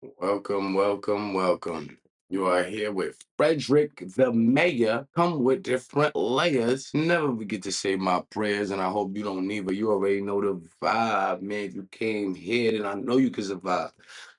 Welcome, welcome, welcome. You are here with Frederick the Mayor. Come with different layers. Never forget to say my prayers, and I hope you don't need, but you already know the vibe, man. If you came here, then I know you can survive.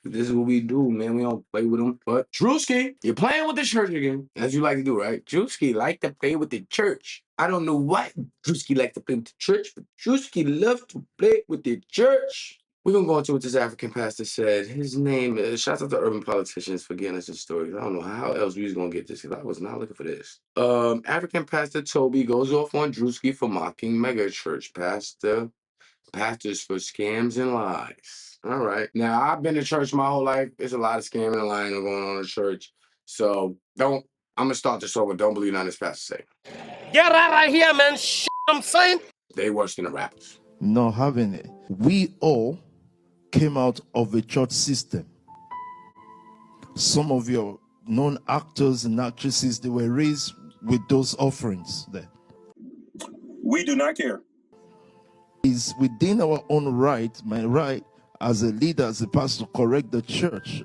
This is what we do, man. We don't play with them. But Druski, you're playing with the church again, as you like to do, right? Druski like to play with the church. I don't know why Druski like to play with the church, but Druski loves to play with the church. We're gonna go into what this African pastor said. His name is, shout out to urban politicians for getting us this story. I don't know how else we was gonna get this, because I was not looking for this. African pastor Toby goes off on Druski for mocking megachurch pastors for scams and lies. All right. Now I've been to church my whole life. There's a lot of scamming and lying going on in church. So I'm gonna start this over. Don't believe none this pastor say. Get out of here, man. I'm saying. They worse than the rappers. Not having it. We all came out of a church system. Some of your known actors and actresses, they were raised with those offerings there. We do not care. It's within our own right, my right, as a leader, as a pastor, to correct the church.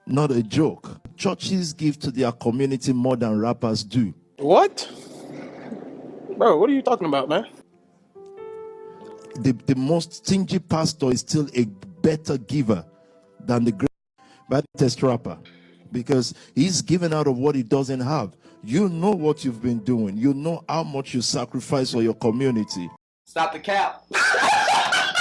Not a joke. Churches give to their community more than rappers do. What? Bro, what are you talking about, man? The most stingy pastor is still a better giver than the greatest rapper, because he's giving out of what he doesn't have. You know what you've been doing. You know how much you sacrifice for your community. Stop the cap. Stop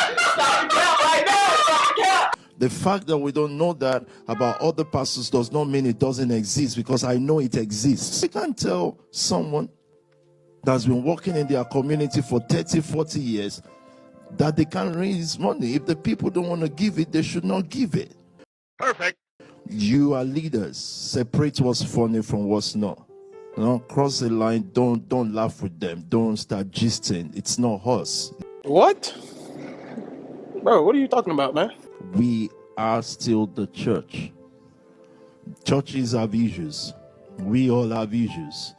the cap right now. Stop the cap. The fact that we don't know that about other pastors does not mean it doesn't exist, because I know it exists. You can't tell someone that's been working in their community for 30, 40 years that they can't raise money. If the people don't want to give it, they should not give it. Perfect. You are leaders. Separate what's funny from what's not. Don't cross the line. Don't laugh with them. Don't start gisting. It's not us. What? Bro, what are you talking about, man? We are still the church. Churches have issues. We all have issues.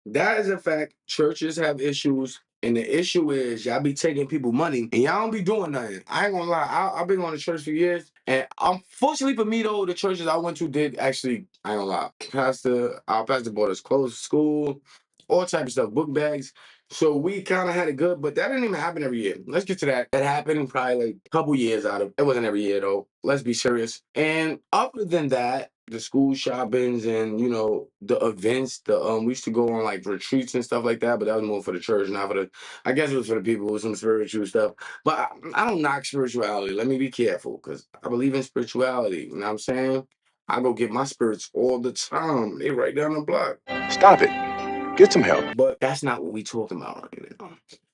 That is a fact. Churches have issues. And the issue is y'all be taking people money and y'all don't be doing nothing. I ain't gonna lie. I've been going to church for years. And unfortunately for me though, the churches I went to did actually, I ain't gonna lie. Our pastor bought us clothes to school, all type of stuff, book bags. So we kind of had it good, but that didn't even happen every year. Let's get to that. That happened probably like a couple years out of it. Wasn't every year though. Let's be serious. And other than that, the school shoppings and the events, we used to go on like retreats and stuff like that, but that was more for the church, not for the. I guess it was for the people with some spiritual stuff. But I don't knock spirituality. Let me be careful, because I believe in spirituality. You know what I'm saying? I go get my spirits all the time. They right down the block. Stop it. Get some help. But that's not what we talking about right now.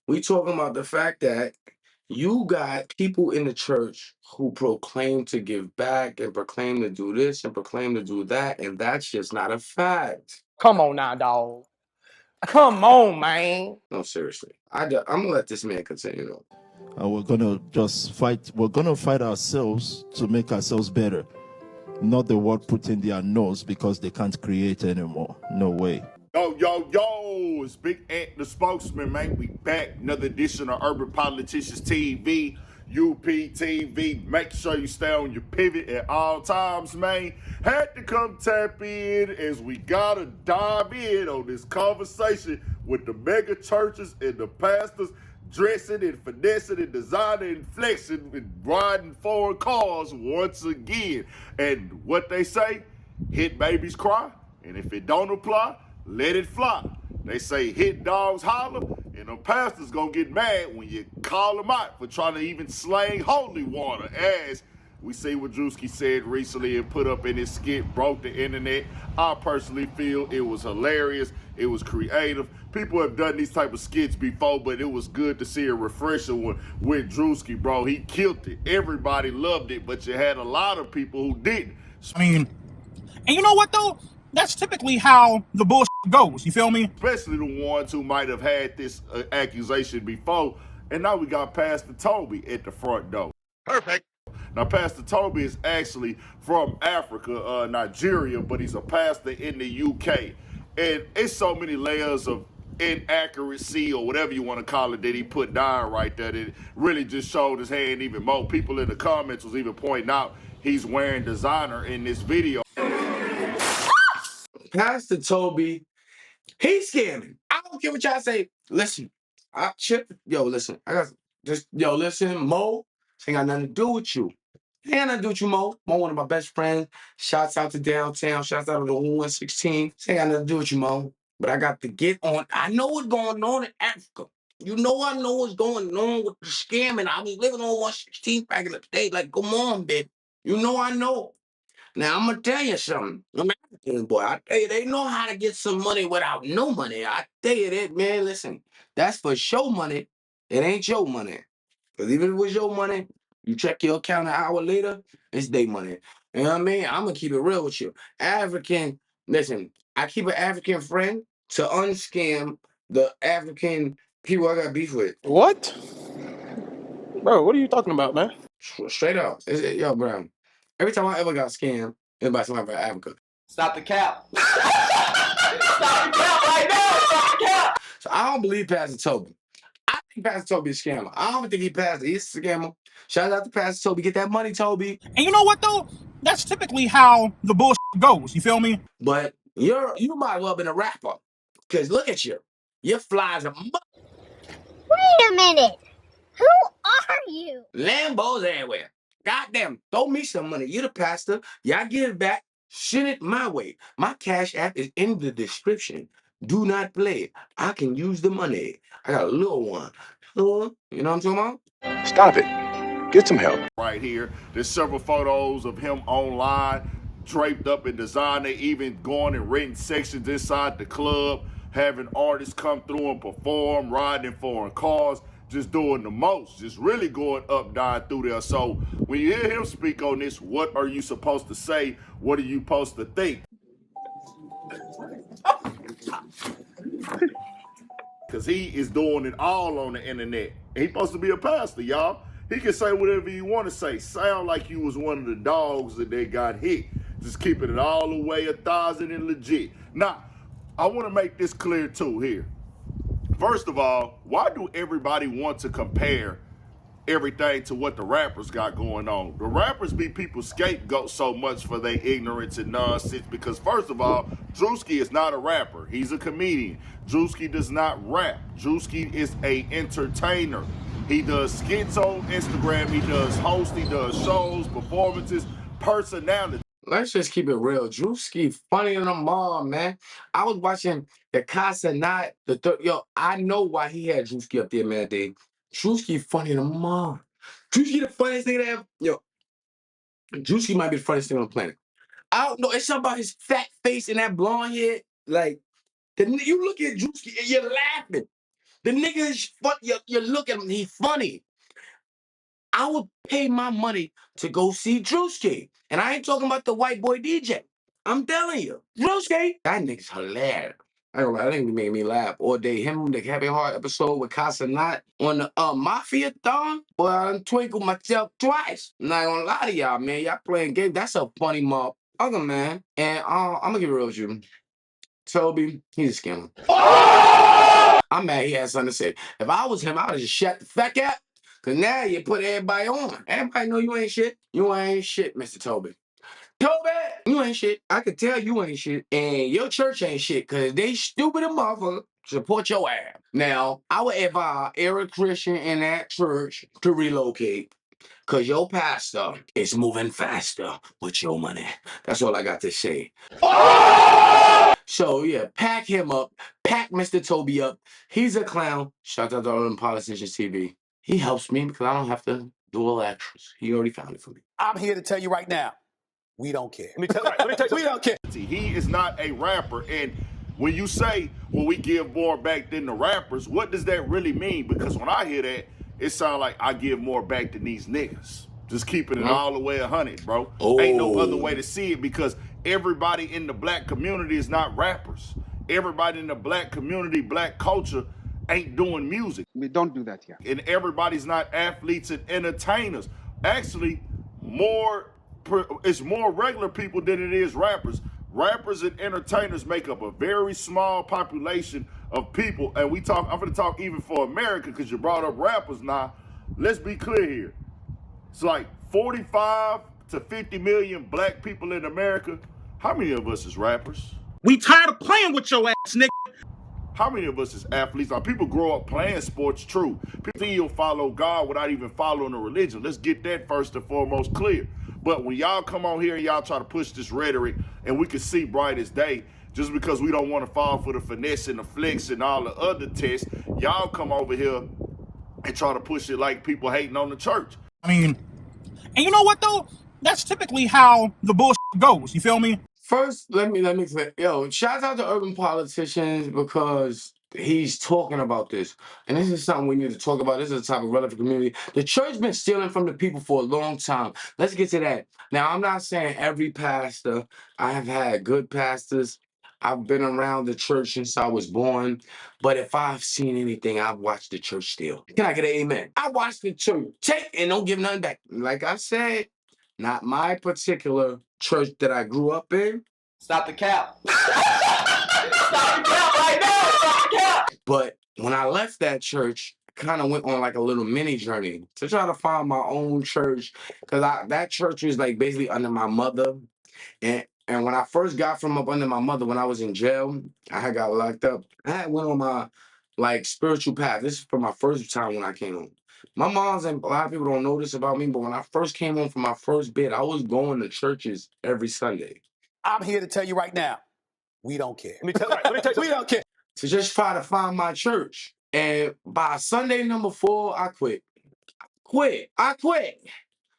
We talking about the fact that you got people in the church who proclaim to give back and proclaim to do this and proclaim to do that, and that's just not a fact. Come on now, dog. Come on, man. No, seriously. I'm gonna let this man continue. And we're gonna just fight. We're gonna fight ourselves to make ourselves better. Not the world put in their nose because they can't create anymore. No way. Yo, it's Big Ant, the spokesman, man. We back. Another edition of Urban Politicians TV, UPTV. Make sure you stay on your pivot at all times, man. Had to come tap in as we gotta dive in on this conversation with the mega churches and the pastors dressing and finessing and designing and flexing and riding foreign cars once again. And what they say, hit babies cry, and if it don't apply, let it fly. They say hit dogs holler, and the pastor's gonna get mad when you call them out for trying to even slang holy water. As we see what Druski said recently and put up in his skit, broke the internet. I personally feel it was hilarious. It was creative. People have done these type of skits before, but it was good to see a refresher one with Druski, bro. He killed it. Everybody loved it, but you had a lot of people who didn't. I mean, and you know what though? That's typically how the bullshit goes. You feel me? Especially the ones who might have had this accusation before. And now we got Pastor Toby at the front door. Perfect. Now, Pastor Toby is actually from Africa, Nigeria, but he's a pastor in the UK. And it's so many layers of inaccuracy or whatever you want to call it that he put down right there. That really just showed his hand even more. People in the comments was even pointing out he's wearing designer in this video. Pastor Toby, he's scamming. I don't care what y'all say. Listen, listen. Listen, Mo. This ain't got nothing to do with you. It ain't got nothing to do with you, Mo. Mo, one of my best friends. Shouts out to downtown. Shouts out to the 116. This ain't got nothing to do with you, Mo. But I got to get on. I know what's going on in Africa. You know I know what's going on with the scamming. I was living on 116 back in the day. Like, come on, baby. You know I know. Now, I'm going to tell you something. I'm African, boy. I tell you, they know how to get some money without no money. I tell you that, man. Listen, that's for show money. It ain't your money. Because even if it was your money, you check your account an hour later, it's their money. You know what I mean? I'm going to keep it real with you. Listen, I keep an African friend to unscam the African people I got beef with. What? Bro, what are you talking about, man? Straight up. Yo, bro. Every time I ever got scammed, it was by somebody from Africa. Stop the cap. Stop the cap right now. Stop the cap. So I don't believe Pastor Toby. I think Pastor Toby is a scammer. I don't think he's a scammer. Shout out to Pastor Toby. Get that money, Toby. And you know what though? That's typically how the bullshit goes. You feel me? But you might well have been a rapper. Because look at you. Your flies are Wait a minute. Who are you? Lambos everywhere. Goddamn, throw me some money. You the pastor. Y'all give it back. Send it my way. My Cash App is in the description. Do not play. I can use the money. I got a little one. You know what I'm talking about? Stop it. Get some help. Right here, there's several photos of him online, draped up in designer, even going and renting sections inside the club, having artists come through and perform, riding in foreign cars, just doing the most, just really going up, down through there. So when you hear him speak on this, what are you supposed to say? What are you supposed to think? Because he is doing it all on the internet. He's supposed to be a pastor, y'all. He can say whatever you want to say. Sound like you was one of the dogs that they got hit. Just keeping it all the way 1,000 and legit. Now, I want to make this clear too here. First of all, why do everybody want to compare everything to what the rappers got going on? The rappers be people's scapegoat so much for their ignorance and nonsense because first of all, Druski is not a rapper. He's a comedian. Druski does not rap. Druski is a entertainer. He does skits on Instagram. He does hosts. He does shows, performances, personality. Let's just keep it real. Druski funny than a mom, man. I was watching the Casa Night. I know why he had Druski up there, man. Druski funny than a mom. Druski the funniest thing that ever. Druski might be the funniest thing on the planet. I don't know. It's something about his fat face and that blonde hair. Like, you look at Druski and you're laughing. The nigga is funny. You look at him, he's funny. I would pay my money to go see Druski. And I ain't talking about the white boy DJ. I'm telling you. Druski, that nigga's hilarious. I don't know, I think he made me laugh all day. Him, the Kevin Hart episode with Casa Knot on the Mafia thong, boy, I done twinkled myself twice. I'm not gonna lie to y'all, man. Y'all playing games. That's a funny motherfucker, man. And I'm gonna give it real with you. Toby, he's a scammer. I'm mad he had something to say. If I was him, I would have just shut the fuck up. Cause now you put everybody on. Everybody know you ain't shit. You ain't shit, Mr. Toby. Toby, you ain't shit. I could tell you ain't shit. And your church ain't shit. Cause they stupid and motherfucker support your ass. Now, I would advise every Christian in that church to relocate. Cause your pastor is moving faster with your money. That's all I got to say. So yeah, pack him up. Pack Mr. Toby up. He's a clown. Shout out to all them politicians TV. He helps me because I don't have to do all extras. He already found it for me. I'm here to tell you right now, we don't care. Let me tell you, We don't care. He is not a rapper. And when you say, well, we give more back than the rappers, what does that really mean? Because when I hear that, it sounds like I give more back than these niggas. Just keeping it all the way 100, bro. Ain't no other way to see it because everybody in the black community is not rappers. Everybody in the black community, black culture, ain't doing music. We don't do that here. And everybody's not athletes and entertainers. Actually, it's more regular people than it is rappers. Rappers and entertainers make up a very small population of people, and I'm gonna talk even for America, because you brought up rappers now. Let's be clear here. It's like 45 to 50 million black people in America. How many of us is rappers? We tired of playing with your ass, nigga. How many of us is athletes? Now, people grow up playing sports, true. People still follow God without even following a religion. Let's get that first and foremost clear. But when y'all come on here and y'all try to push this rhetoric, and we can see bright as day, just because we don't want to fall for the finesse and the flex and all the other tests, y'all come over here and try to push it like people hating on the church. I mean, and you know what though? That's typically how the bullshit goes. You feel me? First, let me clear. Yo, shout out to urban politicians because he's talking about this. And this is something we need to talk about. This is a topic relevant to the community. The church been stealing from the people for a long time. Let's get to that. Now, I'm not saying every pastor. I have had good pastors. I've been around the church since I was born. But if I've seen anything, I've watched the church steal. Can I get an amen? I watched the church take and don't give nothing back. Like I said, not my particular church that I grew up in. Stop the cap. Stop the cap right now. Stop the cap. But when I left that church, I kind of went on like a little mini journey to try to find my own church. Because that church was like basically under my mother. And when I first got from up under my mother, when I was in jail, I had got locked up. I had went on my like spiritual path. This is for my first time when I came home. My mom's, and a lot of people don't know this about me, but when I first came home from my first bid, I was going to churches every Sunday. I'm here to tell you right now, we don't care. Let me tell you, We don't care. To just try to find my church. And by Sunday number 4, I quit. I quit.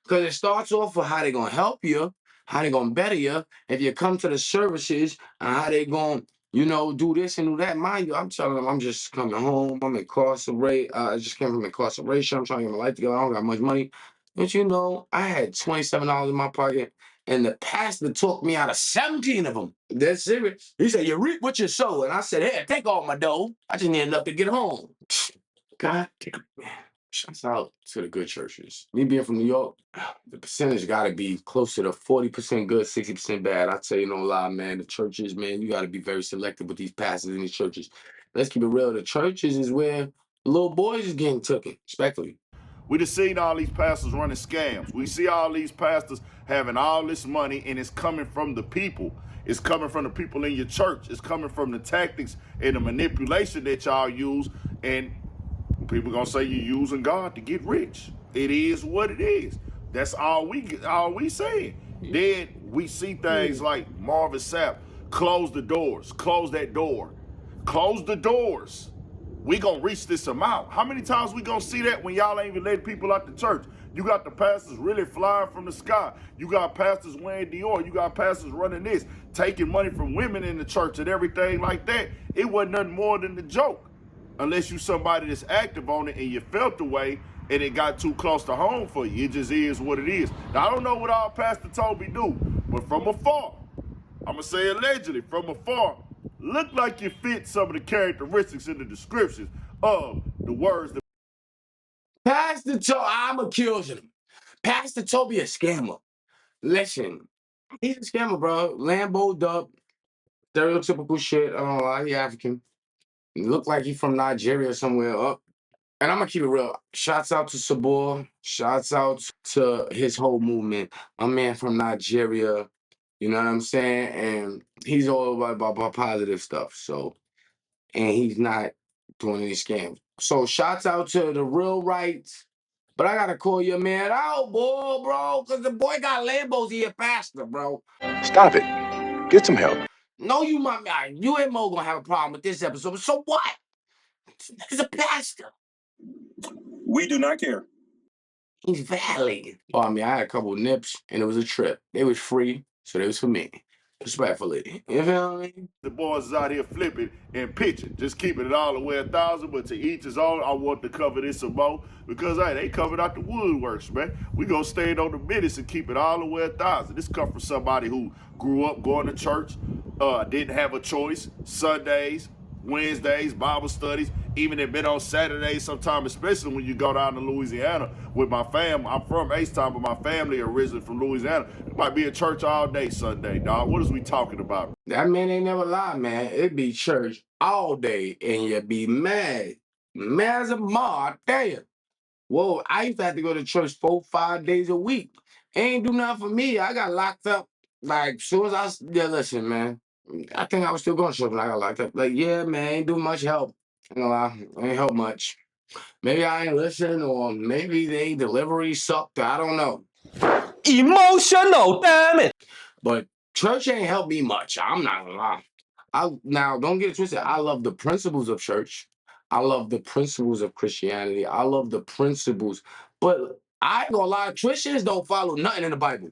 Because it starts off with how they going to help you, how they going to better you, if you come to the services, and how they going to, do this and do that. Mind you, I'm telling them I'm just coming home. I'm incarcerated. I just came from incarceration. I'm trying to get my life together. I don't got much money. But I had $27 in my pocket, and the pastor talked me out of 17 of them. That's serious. He said, you reap what you sow. And I said, hey, take all my dough. I just need enough to get home. God damn, man. Shouts out to the good churches. Me being from New York, the percentage got to be closer to 40% good, 60% bad. I tell you no lie, man. The churches, man, you got to be very selective with these pastors in these churches. Let's keep it real. The churches is where little boys is getting taken, respectfully. We just seen all these pastors running scams. We see all these pastors having all this money, and it's coming from the people. It's coming from the people in your church. It's coming from the tactics and the manipulation that y'all use. And people gonna say you're using God to get rich. It is what it is. That's all we saying. Then we see things like Marvin Sapp, close the doors, close that door, close the doors. We gonna reach this amount. How many times we gonna see that when y'all ain't even letting people out the church? You got the pastors really flying from the sky. You got pastors wearing Dior. You got pastors running this, taking money from women in the church and everything like that. It wasn't nothing more than the joke. Unless you somebody that's active on it and you felt the way and it got too close to home for you. It just is what it is. Now, I don't know what all Pastor Toby do, but from afar, I'm going to say allegedly, from afar, look like you fit some of the characteristics in the descriptions of the words that Pastor Toby, I'm accusing him. Pastor Toby a scammer. Listen, he's a scammer, bro. Lambos up, stereotypical shit. I don't know why he African. He look like he from Nigeria somewhere up. And I'm gonna keep it real. Shouts out to Sabor. Shouts out to his whole movement. My man from Nigeria. You know what I'm saying? And he's all about positive stuff. So, and he's not doing any scams. So shouts out to the real rights. But I gotta call your man out, boy, bro, because the boy got Lambos here faster, bro. Stop it. Get some help. No, you and Mo gonna have a problem with this episode. But so what? He's a pastor. we do not care. He's valid. Well, I had a couple of nips, and it was a trip. They was free, so they was for me. Respectfully. You feel me? the boys is out here flipping and pitching, just keeping it all the way 1,000, but to each his own. I want to cover this some more because, hey, they covered out the woodworks, man. We gonna stay on the minutes and keep it all the way 1,000. This come from somebody who grew up going to church, didn't have a choice, Sundays, Wednesdays, Bible studies, even if it on Saturdays sometime, especially when you go down to Louisiana with my fam. I'm from H-Town, but my family originally from Louisiana. It might be a church all day Sunday, dog. What is we talking about? That man ain't never lie, man. It be church all day, and you be mad. Mad as a ma, I tell you. Whoa, I used to have to go to church 4-5 days a week. Ain't do nothing for me. I got locked up. Like, soon as yeah, listen, man. I think I was still going to church when I got locked up. Like, yeah, man, ain't do much help. Ain't gonna lie, ain't help much. Maybe I ain't listen, or maybe they delivery sucked. I don't know. Emotional, damn it. But church ain't helped me much. I'm not gonna lie. Now don't get it twisted. I love the principles of church. I love the principles of Christianity. I love the principles, but I ain't gonna lie. Christians don't follow nothing in the Bible.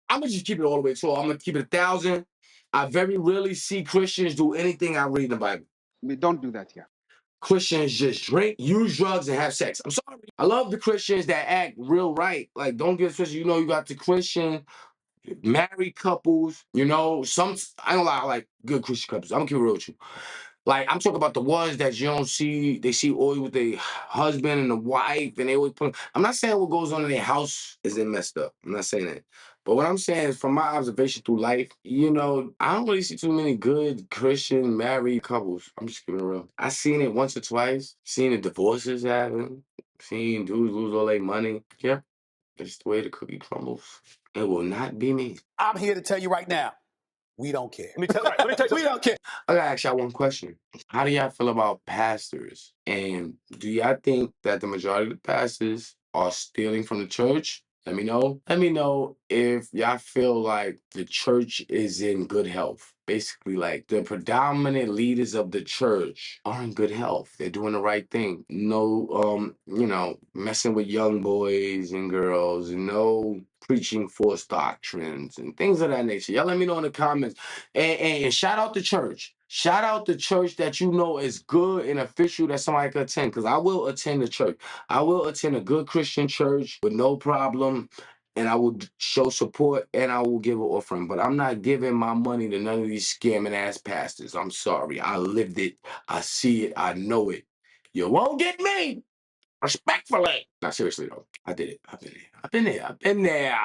I'm gonna just keep it all the way to. I'm gonna keep it 1,000. I very rarely see Christians do anything I read in the Bible. We don't do that here. Christians just drink, use drugs, and have sex. I'm sorry. I love the Christians that act real right. Like, don't get it twisted. You know, you got the Christian married couples, you know, I don't lie, like good Christian couples. I'm gonna keep it real with you. Like, I'm talking about the ones that you don't see, they see always with their husband and the wife, and they always put. I'm not saying what goes on in their house isn't messed up. I'm not saying that. But what I'm saying is, from my observation through life, you know, I don't really see too many good Christian married couples. I'm just keeping it real. I seen it once or twice, seen the divorces happen, seen dudes lose all their money. Yeah, that's the way the cookie crumbles. It will not be me. I'm here to tell you right now, we don't care. Let me tell you We don't care. I gotta ask y'all one question. How do y'all feel about pastors? And do y'all think that the majority of the pastors are stealing from the church? Let me know. Let me know if y'all feel like the church is in good health. Basically, like the predominant leaders of the church are in good health. They're doing the right thing. No, you know, messing with young boys and girls, and no preaching false doctrines and things of that nature. Y'all let me know in the comments. And shout out the church. Shout out the church that you know is good and official that somebody could attend. Because I will attend the church. I will attend a good Christian church with no problem. And I will show support and I will give an offering. But I'm not giving my money to none of these scamming ass pastors. I'm sorry. I lived it. I see it. I know it. You won't get me. Respectfully. Not seriously though. I did it. I've been there. I've been there.